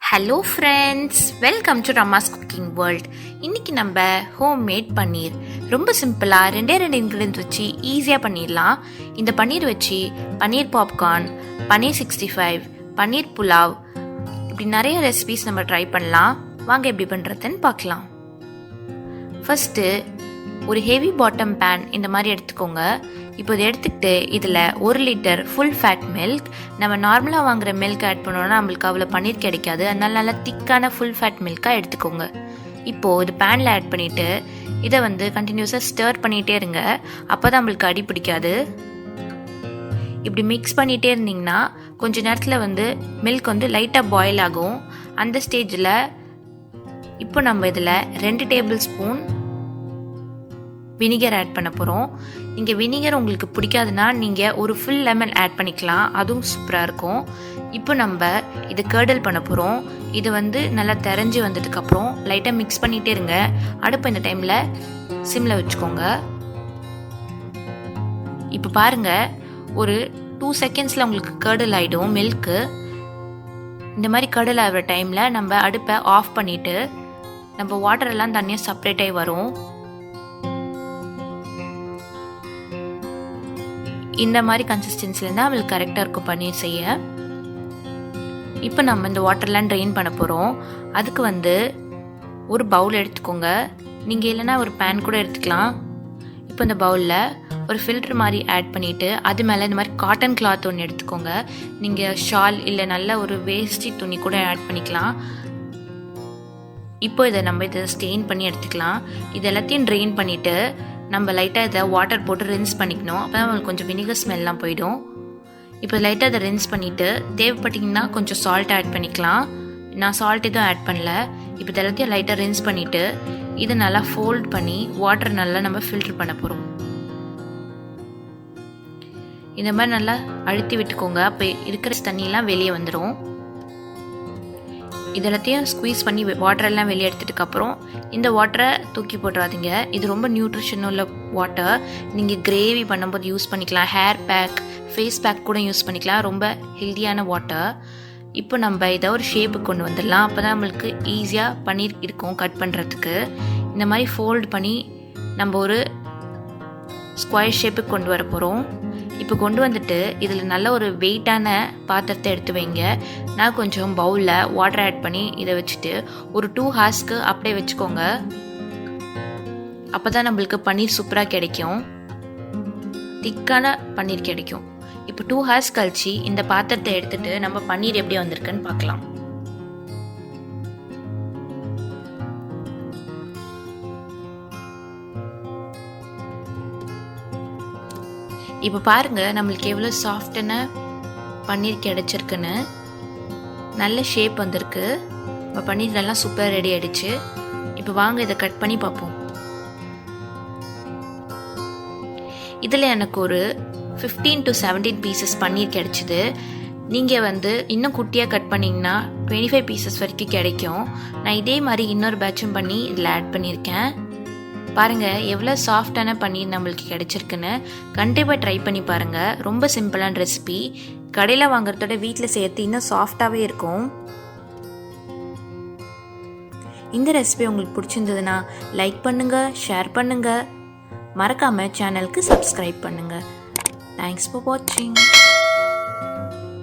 Hello friends, welcome to ரம்மாஸ் cooking world. இன்றைக்கி நம்ம ஹோம்மேட் பன்னீர் ரொம்ப சிம்பிளாக ரெண்டு இன்க்ரீடியன்ட் வச்சு ஈஸியாக பண்ணிடலாம். இந்த பன்னீர் வச்சு பன்னீர் பாப்கார்ன், பன்னீர் 65, பன்னீர் புலாவ், இப்படி நிறைய ரெசிபிஸ் நம்ம ட்ரை பண்ணலாம். வாங்க எப்படி பண்ணுறதுன்னு பார்க்கலாம். ஃபஸ்ட்டு ஒரு ஹெவி பாட்டம் பேன் இந்த மாதிரி எடுத்துக்கோங்க. இப்போ இதை எடுத்துக்கிட்டு இதில் 1 லிட்டர் ஃபுல் ஃபேட் மில்க், நம்ம நார்மலாக வாங்குகிற மில்க் ஆட் பண்ணோன்னா நம்மளுக்கு அவ்வளோ பன்னீர் கிடைக்காது. அதனால நல்லா திக்கான ஃபுல் ஃபேட் மில்காக எடுத்துக்கோங்க. இப்போது இது பேனில் ஆட் பண்ணிவிட்டு இதை கண்டினியூஸாக ஸ்டர் பண்ணிகிட்டே இருங்க. அப்போ தான் நம்மளுக்கு அடி பிடிக்காது. இப்படி மிக்ஸ் பண்ணிகிட்டே இருந்தீங்கன்னா கொஞ்சம் நேரத்தில் மில்க் லைட்டாக பாயில் ஆகும். அந்த ஸ்டேஜில் இப்போ நம்ம இதில் 2 டேபிள் ஸ்பூன் வினிகர் ஆட் பண்ண போகிறோம். நீங்கள் வினிகர் உங்களுக்கு பிடிக்காதுன்னா நீங்கள் ஒரு ஃபுல் லெமன் ஆட் பண்ணிக்கலாம், அதுவும் சூப்பராக இருக்கும். இப்போ நம்ம இது கர்டல் பண்ண போகிறோம். இது நல்லா தெரிஞ்சு வந்ததுக்கப்புறம் லைட்டாக மிக்ஸ் பண்ணிகிட்டே இருங்க. அடுப்பு இந்த டைமில் சிம்மில் வச்சுக்கோங்க. இப்போ பாருங்கள், ஒரு 2 செகண்ட்ஸில் உங்களுக்கு கர்டல் ஆகிடும் மில்க்கு. இந்த மாதிரி கர்டல் ஆகிற டைமில் நம்ம அடுப்பை ஆஃப் பண்ணிவிட்டு நம்ம வாட்டர் எல்லாம் தனியாக செப்ரேட் ஆகி வரும். இந்த மாதிரி கன்சிஸ்டன்சியில் இருந்தால் அவளுக்கு கரெக்டாக இருக்கும் பன்னீர் செய்ய. இப்போ நம்ம இந்த வாட்டர்லாம் ட்ரெயின் பண்ண போகிறோம். அதுக்கு ஒரு பவுல் எடுத்துக்கோங்க. நீங்கள் இல்லைன்னா ஒரு பேன் கூட எடுத்துக்கலாம். இப்போ இந்த பவுலில் ஒரு ஃபில்டர் மாதிரி ஆட் பண்ணிவிட்டு அது மேலே இந்த மாதிரி காட்டன் கிளாத் ஒன்று எடுத்துக்கோங்க. நீங்கள் ஷால் இல்லை நல்ல ஒரு வேஷ்டி துணி கூட ஆட் பண்ணிக்கலாம். இப்போ இதை ஸ்டெயின் பண்ணி எடுத்துக்கலாம். இது எல்லாத்தையும் ட்ரெயின் பண்ணிவிட்டு நம்ம லைட்டாக இதை வாட்டர் போட்டு ரின்ஸ் பண்ணிக்கணும். அப்போ தான் நம்மளுக்கு கொஞ்சம் வினிகர் ஸ்மெல்லாம் போயிடும். இப்போ லைட்டாக இதை ரின்ஸ் பண்ணிவிட்டு தேவைப்பட்டிங்கன்னா கொஞ்சம் சால்ட் ஆட் பண்ணிக்கலாம். நான் சால்ட் எதுவும் ஆட் பண்ணல. இப்போ இது எல்லாத்தையும் லைட்டாக ரின்ஸ் பண்ணிவிட்டு இதை நல்லா ஃபோல்ட் பண்ணி வாட்டர் நல்லா நம்ம ஃபில்டர் பண்ண போகிறோம். இந்த மாதிரி நல்லா அழுத்தி விட்டுக்கோங்க. அப்போ இருக்கிற தண்ணியெலாம் வெளியே வந்துடும். இதெல்லாத்தையும் ஸ்குவீஸ் பண்ணி வாட்டரெல்லாம் வெளியே எடுத்துட்டுக்கப்புறம் இந்த வாட்டரை தூக்கி போட்டுறாதீங்க. இது ரொம்ப நியூட்ரிஷன் உள்ள வாட்டர். நீங்கள் கிரேவி பண்ணும்போது யூஸ் பண்ணிக்கலாம். ஹேர் பேக், ஃபேஸ் பேக் கூட யூஸ் பண்ணிக்கலாம். ரொம்ப ஹெல்த்தியான வாட்டர். இப்போ நம்ம இதை ஒரு ஷேப்புக்கு கொண்டு வந்துடலாம். அப்போ தான் நம்மளுக்கு ஈஸியாக பன்னீர் இருக்கும் கட் பண்ணுறதுக்கு. இந்த மாதிரி ஃபோல்ட் பண்ணி நம்ம ஒரு ஸ்கொயர் ஷேப்புக்கு கொண்டு வர போகிறோம். இப்போ கொண்டு வந்துட்டு இதில் நல்ல ஒரு வெயிட்டான பாத்திரத்தை எடுத்து வைங்க. நான் கொஞ்சம் பவுலில் வாட்டர் ஆட் பண்ணி இதை வச்சுட்டு ஒரு 2 ஹார்ஸ்க்கு அப்படியே வச்சுக்கோங்க. அப்போ தான் நம்மளுக்கு பன்னீர் சூப்பராக கிடைக்கும், திக்கான பன்னீர் கிடைக்கும். இப்போ 2 ஹார்ஸ் கழிச்சு இந்த பாத்திரத்தை எடுத்துட்டு நம்ம பன்னீர் எப்படி வந்திருக்குன்னு பார்க்கலாம். இப்போ பாருங்கள் நம்மளுக்கு எவ்வளோ சாஃப்டான பன்னீர் கிடச்சிருக்குன்னு. நல்ல ஷேப் வந்திருக்கு. இப்போ பன்னீர் எல்லாம் சூப்பராக ரெடி ஆகிடுச்சு. இப்போ வாங்க இதை கட் பண்ணி பார்ப்போம். இதில் எனக்கு ஒரு 15 to 17 பீசஸ் பன்னீர் கிடச்சிது. நீங்கள் இன்னும் குட்டியாக கட் பண்ணிங்கன்னா 25 பீசஸ் வரைக்கும் கிடைக்கும். நான் இதே மாதிரி இன்னொரு பேட்சும் பண்ணி இதில் ஆட் பண்ணியிருக்கேன். பாருங்கள் எவ்வளோ சாஃப்டான பன்னீர் நம்மளுக்கு கிடைச்சிருக்குன்னு. கண்டிப்பாக ட்ரை பண்ணி பாருங்கள். ரொம்ப சிம்பிளான ரெசிபி. கடையில் வாங்குறதோட வீட்டில் சேர்த்து இன்னும் சாஃப்டாகவே இருக்கும். இந்த ரெசிபி உங்களுக்கு பிடிச்சிருந்ததுன்னா லைக் பண்ணுங்கள், ஷேர் பண்ணுங்கள், மறக்காமல் சேனலுக்கு சப்ஸ்கிரைப் பண்ணுங்கள். தேங்க்ஸ் ஃபார் வாட்சிங்.